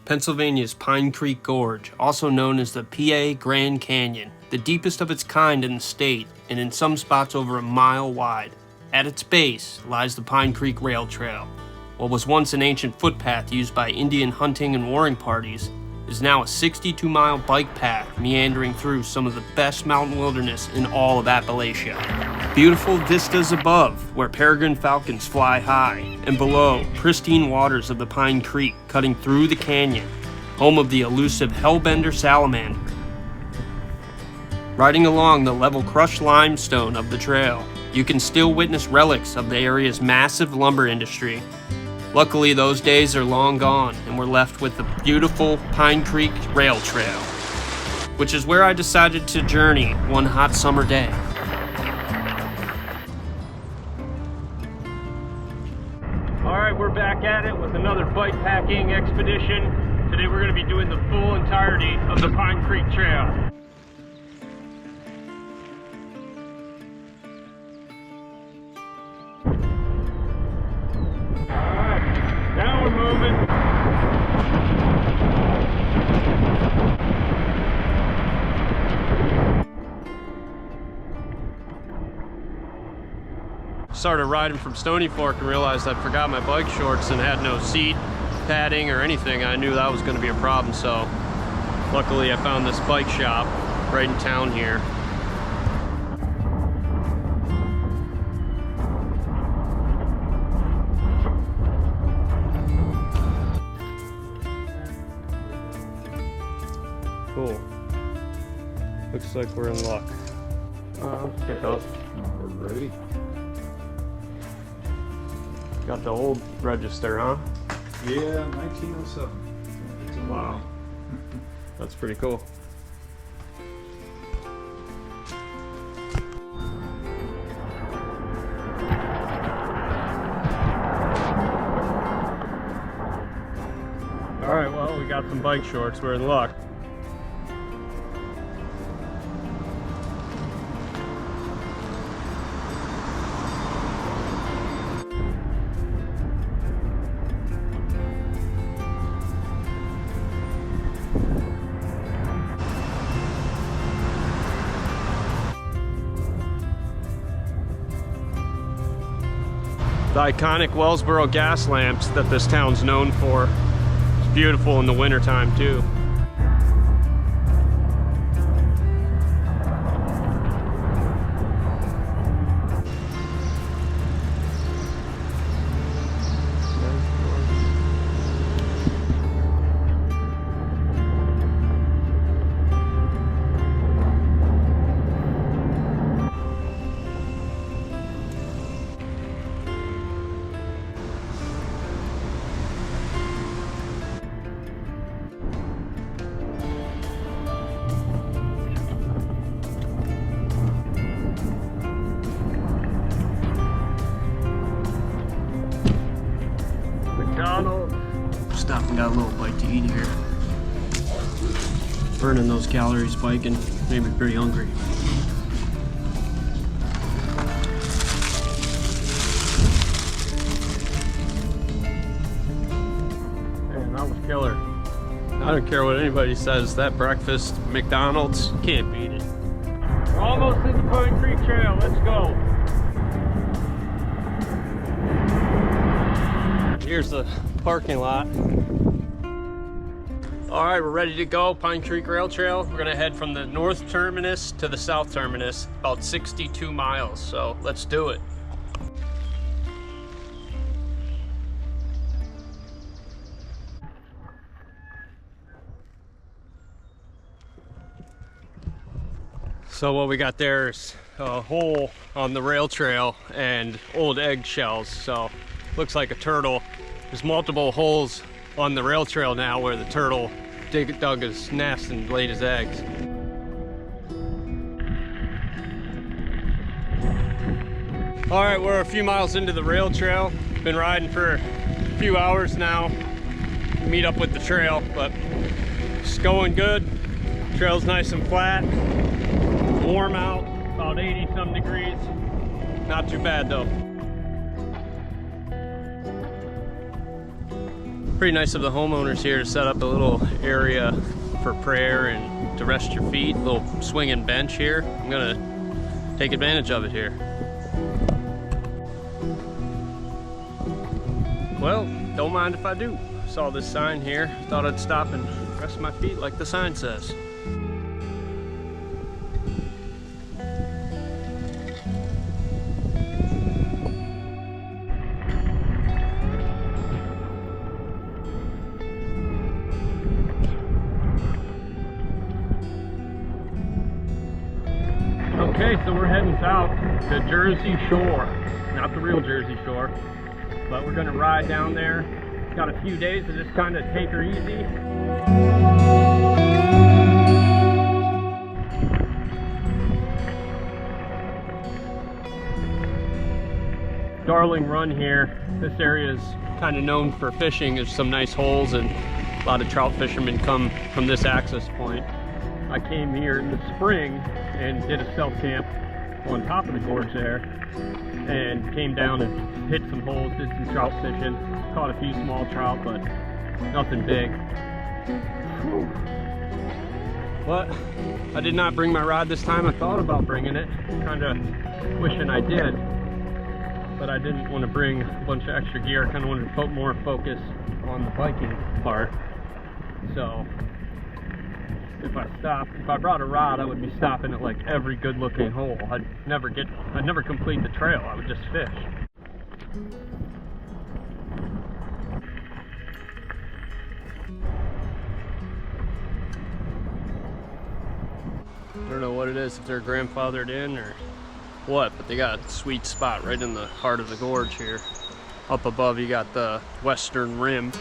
Pennsylvania's Pine Creek Gorge, also known as the PA Grand Canyon, the deepest of its kind in the state, and in some spots over a mile wide. At its base lies the Pine Creek Rail Trail. What was once an ancient footpath used by Indian hunting and warring parties is now a 62-mile bike path meandering through some of the best mountain wilderness in all of Appalachia. Beautiful vistas above, where peregrine falcons fly high, and below, pristine waters of the Pine Creek cutting through the canyon, home of the elusive hellbender salamander. Riding along the level crushed limestone of the trail, you can still witness relics of the area's massive lumber industry. Luckily, those days are long gone, and we're left with the beautiful Pine Creek Rail Trail, which is where I decided to journey one hot summer day. Alright, we're back at it with another bikepacking expedition. Today we're going to be doing the full entirety of the Pine Creek Trail. Now we're moving. Started riding from Stony Fork and realized I forgot my bike shorts and had no seat padding or anything. I knew that was going to be a problem, so luckily I found this bike shop right in town here. Cool. Looks like we're in luck. Let's get those. We're ready. Got the old register, huh? Yeah, 1907. It's a wow. That's pretty cool. Alright, well, we got some bike shorts. We're in luck. The iconic Wellsboro gas lamps that this town's known for. It's beautiful in the wintertime too. Stopped and got a little bite to eat here. Burning those calories biking made me pretty hungry. Man, that was killer. I don't care what anybody says, that breakfast McDonald's, can't beat it. We're almost to the Pine Creek Trail, let's go. Here's the parking lot. All right, we're ready to go. Pine Creek Rail Trail. We're gonna head from the north terminus to the south terminus, about 62 miles. So let's do it. So what we got there is a hole on the rail trail and old eggshells. So looks like a turtle. There's multiple holes on the rail trail now where the turtle dug his nest and laid his eggs. All right, we're a few miles into the rail trail. Been riding for a few hours now. Meet up with the trail, but it's going good. Trail's nice and flat. Warm out, about 80 some degrees. Not too bad though. Pretty nice of the homeowners here to set up a little area for prayer and to rest your feet. A little swinging bench here. I'm gonna take advantage of it here. Well, don't mind if I do. Saw this sign here, thought I'd stop and rest my feet like the sign says. Okay, so we're heading south to Jersey Shore. Not the real Jersey Shore, but we're gonna ride down there. Got a few days to just kind of take her easy. Darling Run here. This area is kind of known for fishing. There's some nice holes and a lot of trout fishermen come from this access point. I came here in the spring and did a stealth camp on top of the gorge there and came down and hit some holes, did some trout fishing, caught a few small trout, but nothing big. Whew. But I did not bring my rod this time. I thought about bringing it, kind of wishing I did, but I didn't want to bring a bunch of extra gear. I kind of wanted to put more focus on the biking part. So if I brought a rod, I would be stopping at like every good looking hole. I'd never complete the trail. I would just fish. I don't know what it is, if they're grandfathered in or what, but they got a sweet spot right in the heart of the gorge here. Up above you got the western rim.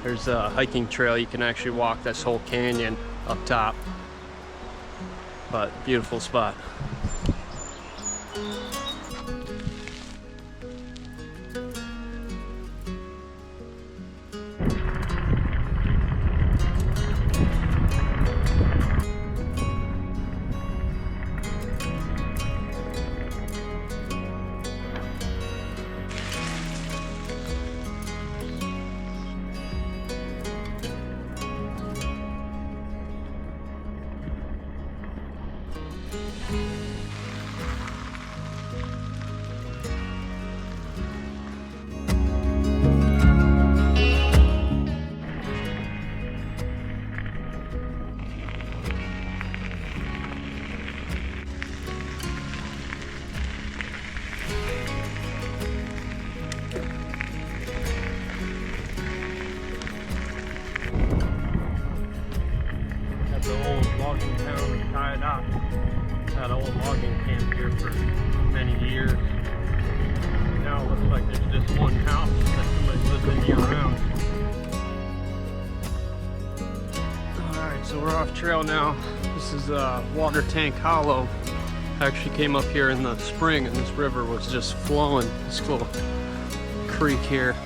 There's a hiking trail. You can actually walk this whole canyon up top, but beautiful spot. Logging town tied up. Had an old logging camp here for many years. Now it looks like there's just one house that somebody lives in year round. Alright, so we're off trail now. This is Water Tank Hollow. I actually came up here in the spring and this river was just flowing. This little creek here.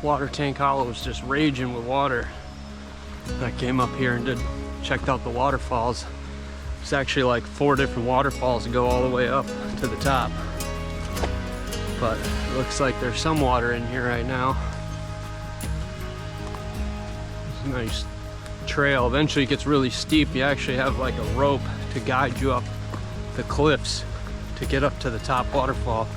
Water Tank Hollow was just raging with water. I came up here and checked out the waterfalls. There's actually like 4 different waterfalls that go all the way up to the top. But it looks like there's some water in here right now. It's a nice trail. Eventually it gets really steep. You actually have like a rope to guide you up the cliffs to get up to the top waterfall.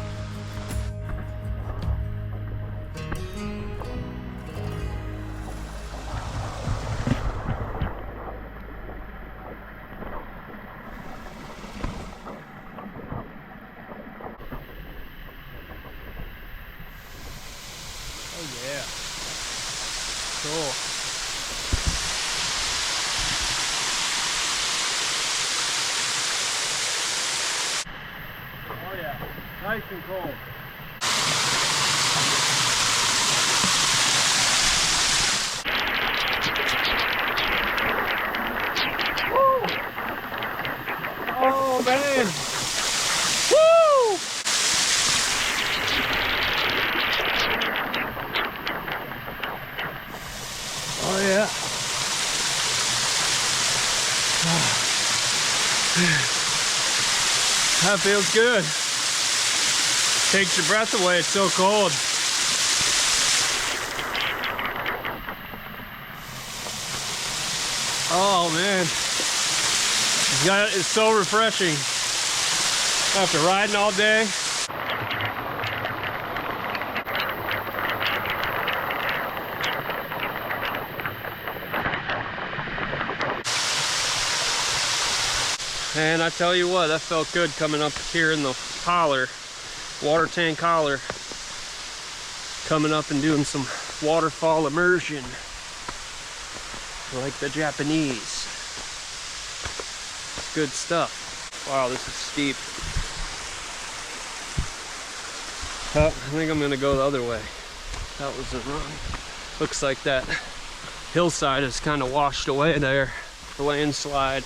Oh yeah, cool. Oh yeah, nice and cold. Woo! Oh man! Woo! Oh yeah. That feels good. Takes your breath away, it's so cold. Oh man, it's so refreshing after riding all day. And I tell you what, that felt good coming up here in the collar, water tank collar. Coming up and doing some waterfall immersion, like the Japanese. Good stuff. Wow, this is steep. I think I'm gonna go the other way. That was the wrong. Looks like that hillside is kind of washed away there, the landslide.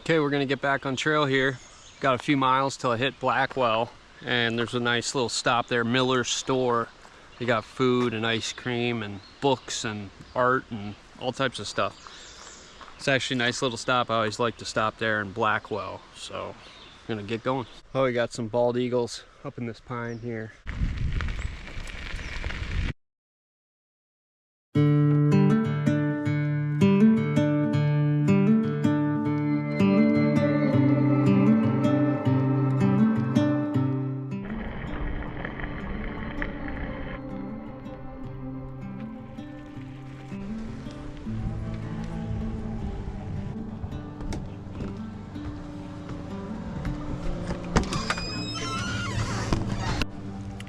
Okay, we're gonna get back on trail here. Got a few miles till I hit Blackwell, and there's a nice little stop there, Miller's store. They got food and ice cream and books and art and all types of stuff. It's actually a nice little stop. I always like to stop there in Blackwell, so I'm gonna get going. Oh, we got some bald eagles up in this pine here.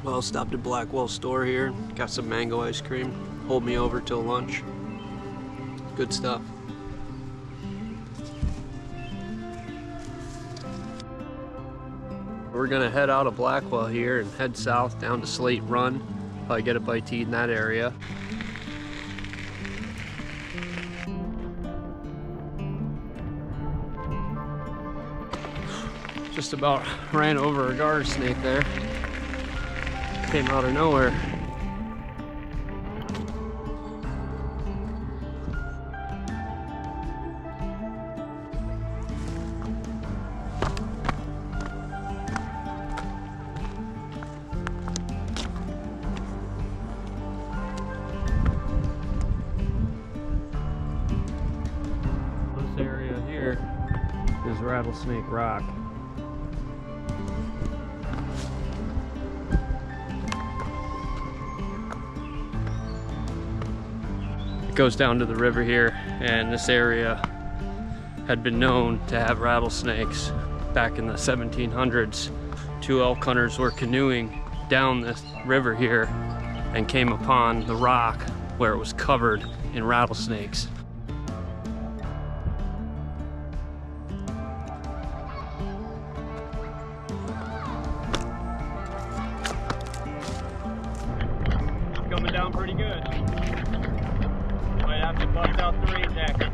Well, stopped at Blackwell store here, got some mango ice cream, hold me over till lunch. Good stuff. We're gonna head out of Blackwell here and head south down to Slate Run. Probably get a bite to eat in that area. Just about ran over a garter snake there. Came out of nowhere. This area here is Rattlesnake Rock. Goes down to the river here, and this area had been known to have rattlesnakes back in the 1700s. Two elk hunters were canoeing down this river here and came upon the rock where it was covered in rattlesnakes. Coming down pretty good. Might have to bust out the rain jacket.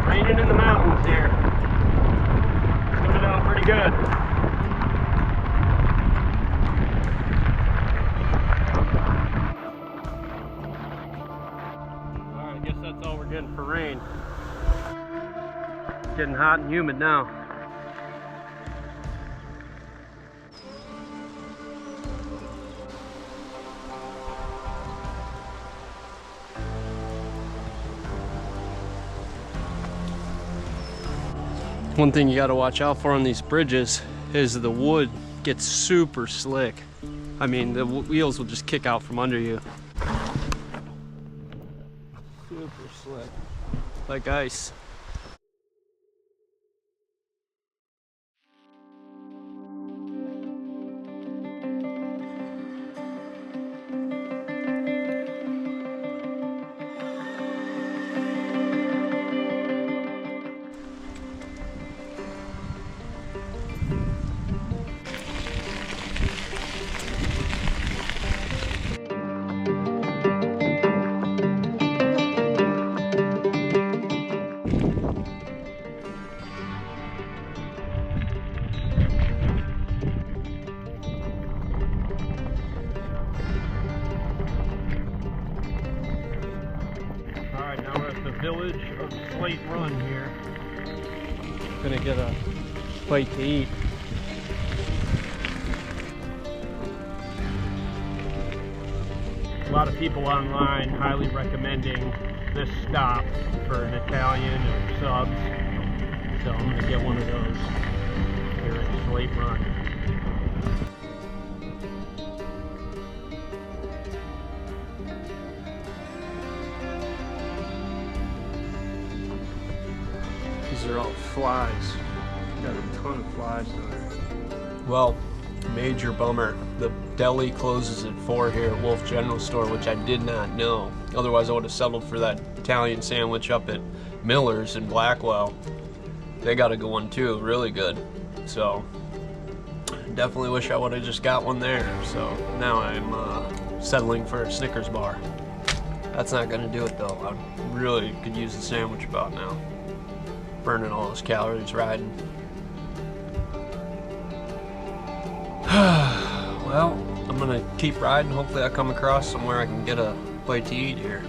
Raining in the mountains here. Coming down pretty good. That's all we're getting for rain. It's getting hot and humid now. One thing you got to watch out for on these bridges is the wood gets super slick. I mean, the wheels will just kick out from under you. Super slick, like ice. village of Slate Run here. Gonna get a bite to eat. A lot of people online highly recommending this stop for an Italian or subs, so I'm gonna get one of those here at Slate Run. These are all flies. Got a ton of flies in there. Well, major bummer. The deli closes at 4 here at Wolf General Store, which I did not know. Otherwise I would have settled for that Italian sandwich up at Miller's in Blackwell. They got a good one too, really good. So definitely wish I would have just got one there. So now I'm settling for a Snickers bar. That's not gonna do it though. I really could use a sandwich about now. Burning all those calories riding. Well, I'm gonna keep riding. Hopefully I come across somewhere I can get a bite to eat here.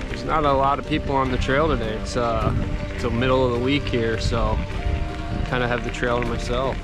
There's not a lot of people on the trail today. It's the middle of the week here, so I kind of have the trail to myself.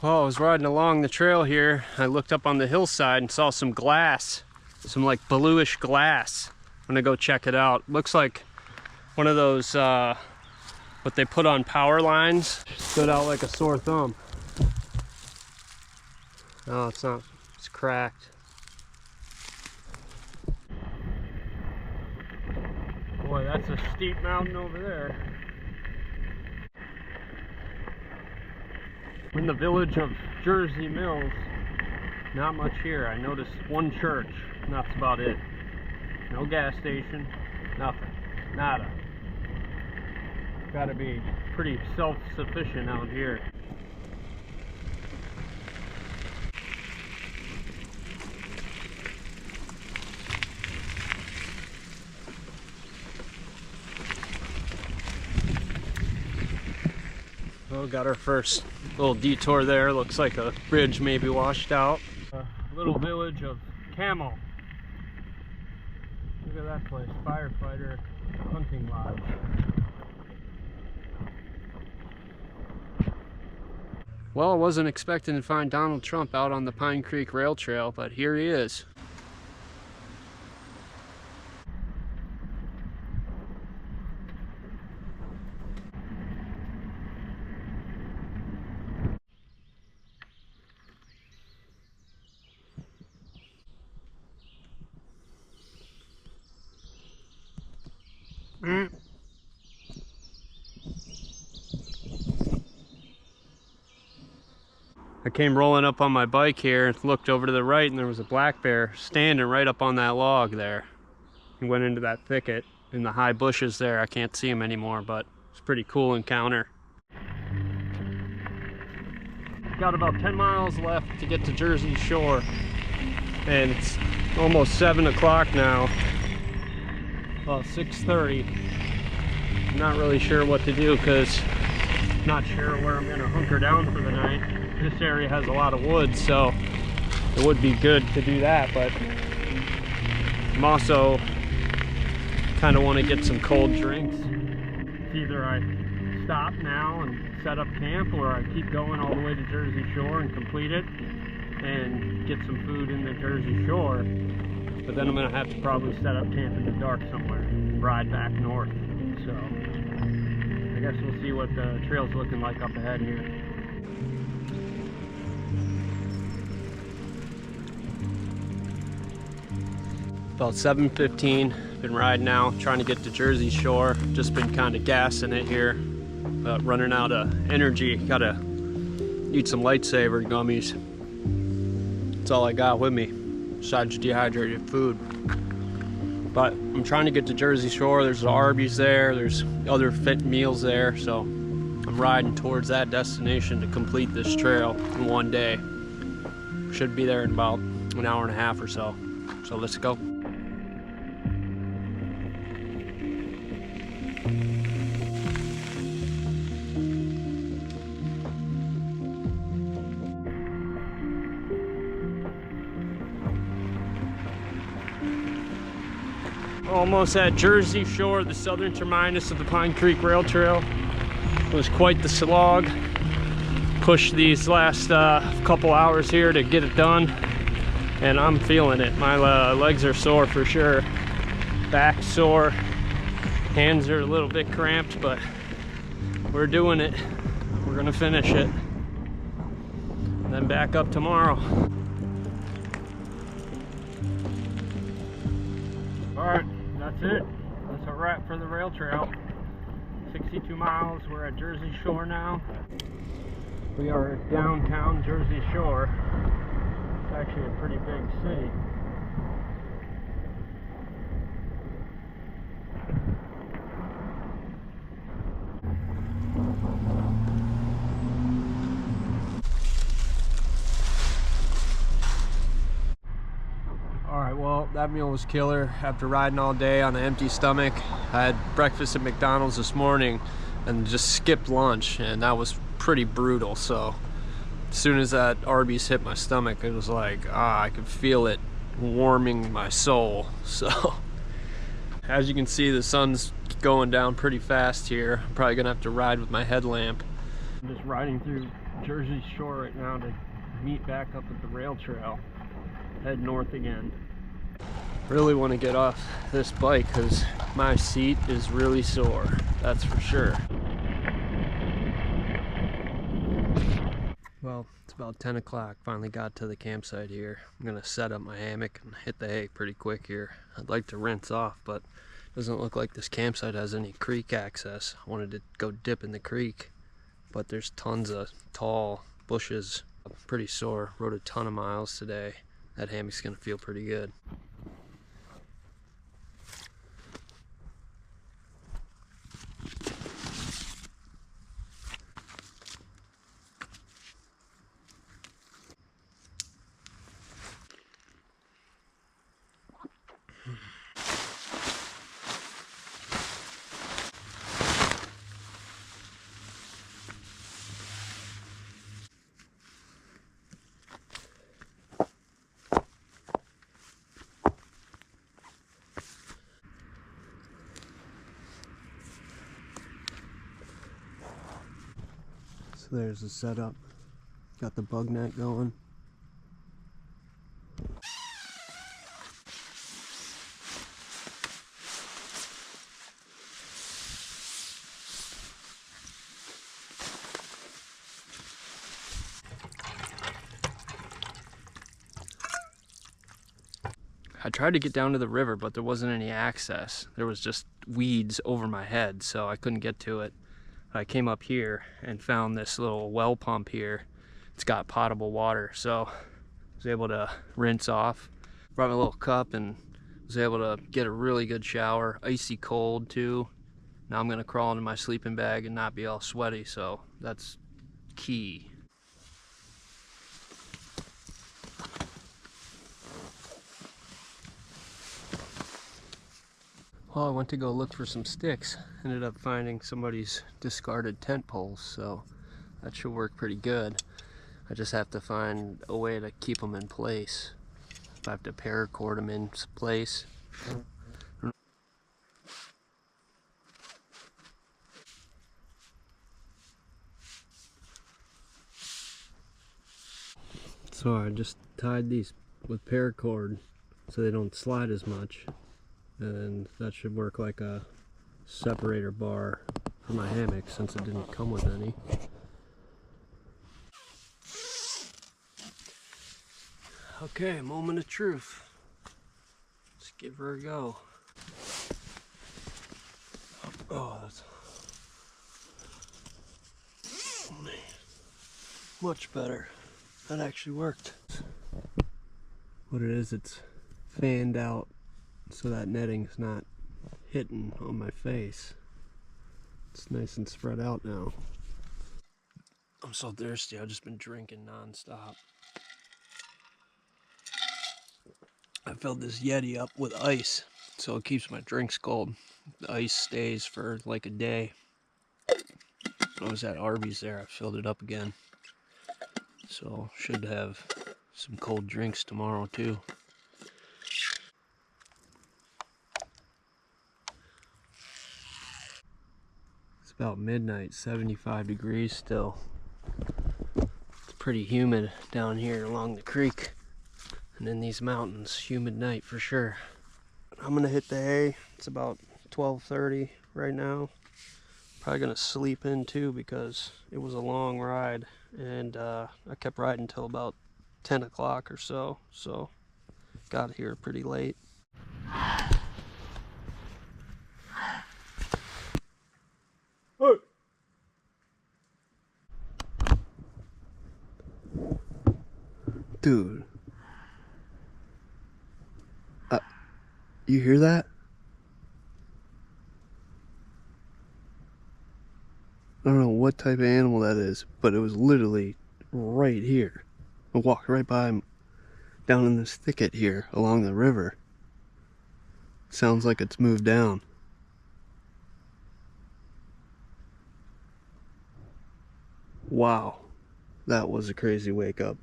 Well, I was riding along the trail here. I looked up on the hillside and saw some glass, some like bluish glass. I'm gonna go check it out. Looks like one of those, what they put on power lines. Stood out like a sore thumb. Oh, it's not, it's cracked. Boy, that's a steep mountain over there. In the village of Jersey Mills, not much here. I noticed one church, and that's about it. No gas station, nothing, nada. Gotta be pretty self-sufficient out here. Oh, got our first little detour there. Looks like a bridge maybe washed out. A little village of Camel. Look at that place, firefighter hunting lodge. Well, I wasn't expecting to find Donald Trump out on the Pine Creek Rail Trail, but here he is. I came rolling up on my bike here and looked over to the right, and there was a black bear standing right up on that log there. He went into that thicket in the high bushes there. I can't see him anymore, but it's a pretty cool encounter. Got about 10 miles left to get to Jersey Shore, and it's almost 7 o'clock now. Well, 6:30. I'm not really sure what to do because I'm not sure where I'm gonna hunker down for the night. This area has a lot of woods, so it would be good to do that, but I'm also kind of want to get some cold drinks. It's either I stop now and set up camp, or I keep going all the way to Jersey Shore and complete it and get some food in the Jersey Shore. But then I'm gonna have to probably set up camp in the dark somewhere and ride back north. So I guess we'll see what the trail's looking like up ahead here. About 7:15, been riding now, trying to get to Jersey Shore. Just been kind of gassing it here, but running out of energy. Need Eat some Lightsaber gummies. That's all I got with me, besides dehydrated food. But I'm trying to get to Jersey Shore. There's the Arby's there, there's other fit meals there, so I'm riding towards that destination to complete this trail in one day. Should be there in about an hour and a half or so. So let's go. Almost at Jersey Shore, the southern terminus of the Pine Creek Rail Trail. It was quite the slog. Pushed these last couple hours here to get it done, and I'm feeling it. My legs are sore for sure. Back sore, hands are a little bit cramped, but we're doing it. We're gonna finish it. Then back up tomorrow. All right. That's it. That's a wrap for the rail trail. 62 miles. We're at Jersey Shore now. We are at downtown Jersey Shore. It's actually a pretty big city. Alright, well, that meal was killer. After riding all day on an empty stomach, I had breakfast at McDonald's this morning and just skipped lunch, and that was pretty brutal. So as soon as that Arby's hit my stomach, it was like, I could feel it warming my soul. So as you can see, the sun's going down pretty fast here. I'm probably gonna have to ride with my headlamp. I'm just riding through Jersey Shore right now to meet back up at the rail trail. Head north again. Really want to get off this bike because my seat is really sore, that's for sure. Well, it's about 10 o'clock. Finally got to the campsite here. I'm gonna set up my hammock and hit the hay pretty quick here. I'd like to rinse off, but it doesn't look like this campsite has any creek access. I wanted to go dip in the creek, but there's tons of tall bushes. I'm pretty sore. Rode a ton of miles today. That hammock's gonna feel pretty good. So there's the setup. Got the bug net going. I tried to get down to the river, but there wasn't any access. There was just weeds over my head, so I couldn't get to it. I came up here and found this little well pump here. It's got potable water, so I was able to rinse off. Brought my little cup and was able to get a really good shower. Icy cold too. Now I'm gonna crawl into my sleeping bag and not be all sweaty, so that's key. Well, I went to go look for some sticks. Ended up finding somebody's discarded tent poles, so that should work pretty good. I just have to find a way to keep them in place. If I have to paracord them in place. So I just tied these with paracord so they don't slide as much. And that should work like a separator bar for my hammock since it didn't come with any. Okay, moment of truth. Let's give her a go. Oh, that's... Oh, man. Much better. That actually worked. What it is, it's fanned out so that netting's not hitting on my face. It's nice and spread out now. I'm so thirsty, I've just been drinking non-stop. I filled this Yeti up with ice so it keeps my drinks cold. The ice stays for like a day. I was at Arby's there, I filled it up again. So should have some cold drinks tomorrow too. It's about midnight, 75 degrees still. It's pretty humid down here along the creek and in these mountains. Humid night for sure. I'm gonna hit the hay. It's about 12:30 right now. Probably gonna sleep in too because it was a long ride and I kept riding until about 10 o'clock or so. So got here pretty late. Hey. Dude. You hear that? I don't know what type of animal that is, but it was literally right here. I walked right by him down in this thicket here along the river. Sounds like it's moved down. Wow, that was a crazy wake up.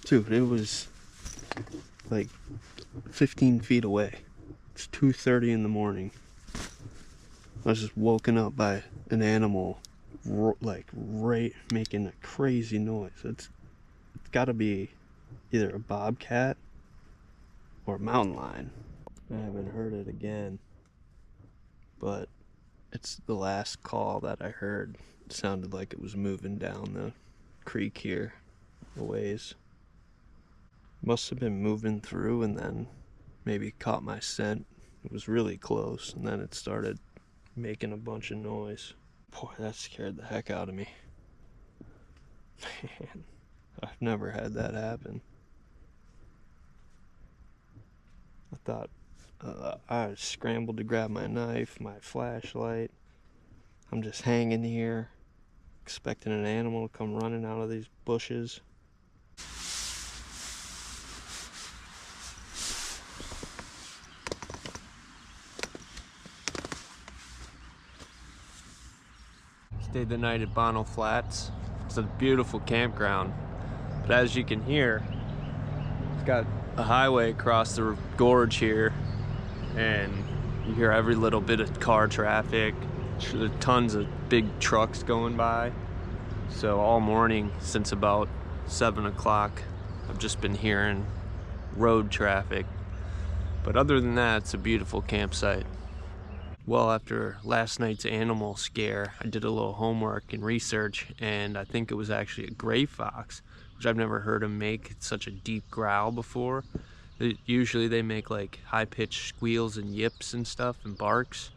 Dude, it was like 15 feet away. It's 2:30 in the morning. I was just woken up by an animal like right making a crazy noise. It's gotta be either a bobcat or a mountain lion. I haven't heard it again, but it's the last call that I heard. It sounded like it was moving down the creek here a ways. Must have been moving through and then maybe caught my scent. It was really close and then it started making a bunch of noise. Boy, that scared the heck out of me. Man, I've never had that happen. I thought I scrambled to grab my knife, my flashlight. I'm just hanging here, expecting an animal to come running out of these bushes. Stayed the night at Bonnell Flats. It's a beautiful campground, but as you can hear, it's got a highway across the gorge here, and you hear every little bit of car traffic. There's tons of big trucks going by. So all morning since about 7 o'clock, I've just been hearing road traffic. But other than that, it's a beautiful campsite. Well, after last night's animal scare, I did a little homework and research, and I think it was actually a gray fox, which I've never heard them make such a deep growl before. Usually they make like high-pitched squeals and yips and stuff and barks.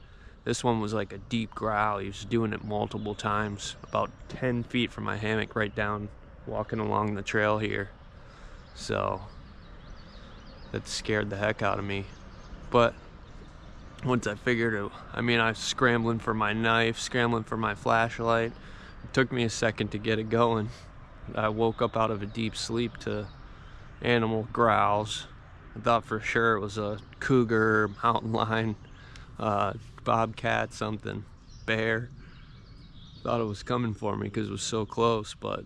This one was like a deep growl. He was doing it multiple times, about 10 feet from my hammock, right down, walking along the trail here. So that scared the heck out of me. But once I figured it, I was scrambling for my knife, scrambling for my flashlight. It took me a second to get it going. I woke up out of a deep sleep to animal growls. I thought for sure it was a cougar, mountain lion, bobcat, something, bear. Thought it was coming for me because it was so close, but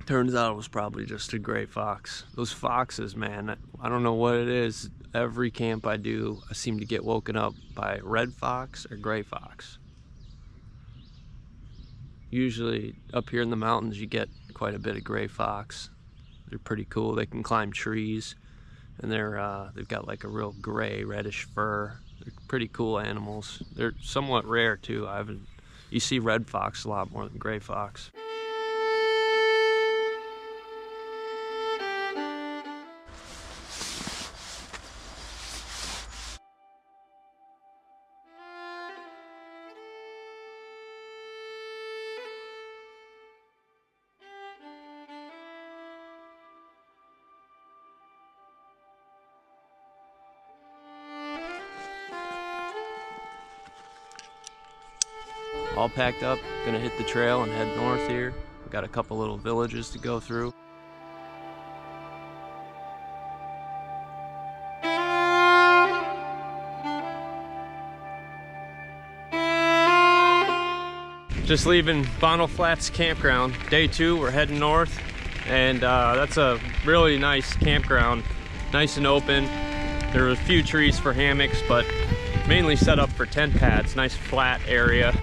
turns out it was probably just a gray fox. Those foxes, man, I don't know what it is. Every camp I do, I seem to get woken up by red fox or gray fox. Usually up here in the mountains, you get quite a bit of gray fox. They're pretty cool. They can climb trees, and they've got like a real gray, reddish fur. They're pretty cool animals. They're somewhat rare too. You see red fox a lot more than gray fox. all packed up, gonna hit the trail and head north here. We've got a couple little villages to go through. Just leaving Bonnell Flats campground. Day 2, we're heading north, and that's a really nice campground. Nice and open. There were a few trees for hammocks, but mainly set up for tent pads. Nice flat area.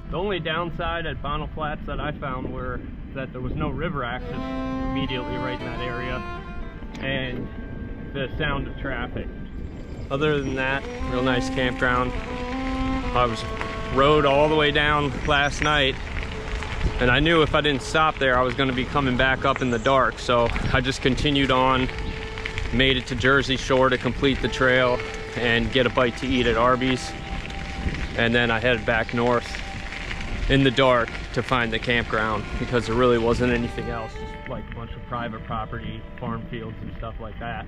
The only downside at Bonnell Flats that I found were that there was no river access immediately right in that area, and the sound of traffic. Other than that, real nice campground. I rode all the way down last night, and I knew if I didn't stop there I was going to be coming back up in the dark, so I just continued on, made it to Jersey Shore to complete the trail and get a bite to eat at Arby's, and then I headed back north in the dark to find the campground, because there really wasn't anything else, just like a bunch of private property, farm fields and stuff like that.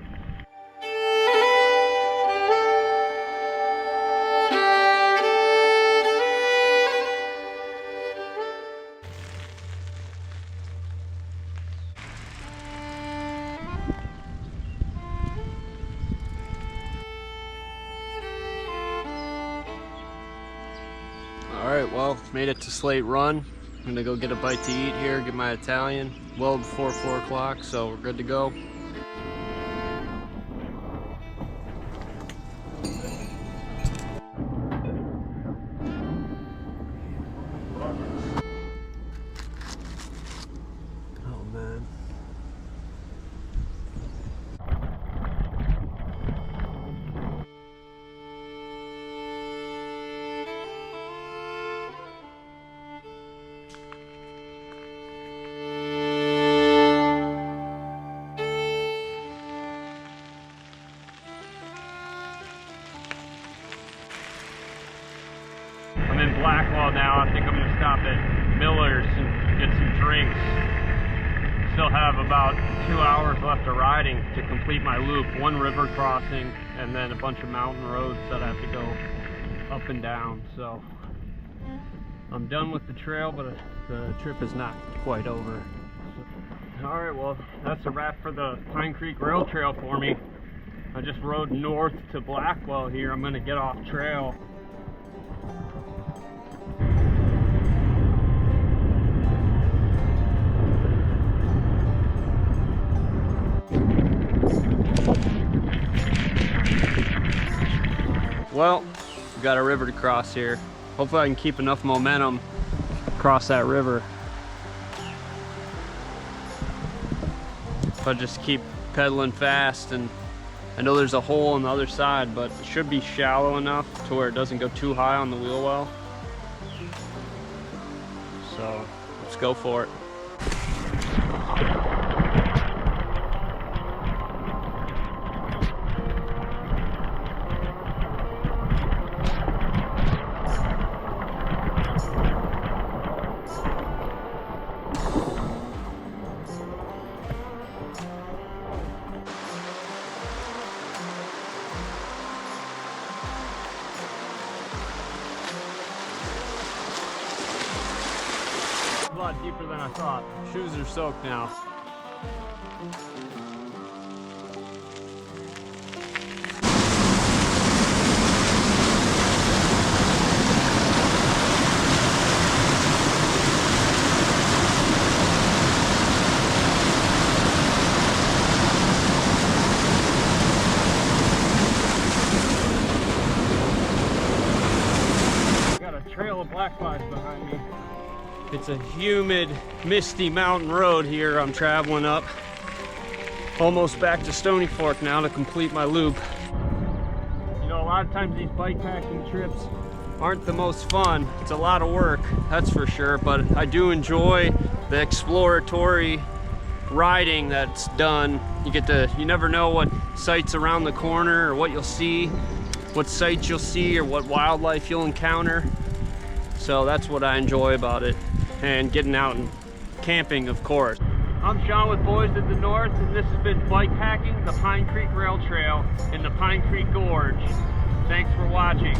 Alright, well, made it to Slate Run. I'm gonna go get a bite to eat here, get my Italian well before 4 o'clock, so we're good to go. Oh man. I'm in Blackwell now. I think I'm going to stop at Miller's and get some drinks. Still have about 2 hours left of riding to complete my loop. 1 river crossing and then a bunch of mountain roads that I have to go up and down. So I'm done with the trail, but the trip is not quite over. Alright, well, that's a wrap for the Pine Creek Rail Trail for me. I just rode north to Blackwell here. I'm going to get off trail. Well, we've got a river to cross here. Hopefully I can keep enough momentum across that river. If I just keep pedaling fast, and I know there's a hole on the other side, but it should be shallow enough to where it doesn't go too high on the wheel well. So let's go for it. A lot deeper than I thought. Shoes are soaked now. Got a trail of black flies behind me. It's a humid, misty mountain road here I'm traveling up. Almost back to Stony Fork now to complete my loop. You know, a lot of times these bikepacking trips aren't the most fun. It's a lot of work, that's for sure, but I do enjoy the exploratory riding that's done. You never know what sights around the corner or what you'll see, what sights you'll see or what wildlife you'll encounter. So that's what I enjoy about it. And getting out and camping, of course. I'm Sean with Boys in the North, and this has been Bikepacking the Pine Creek Rail Trail in the Pine Creek Gorge. Thanks for watching.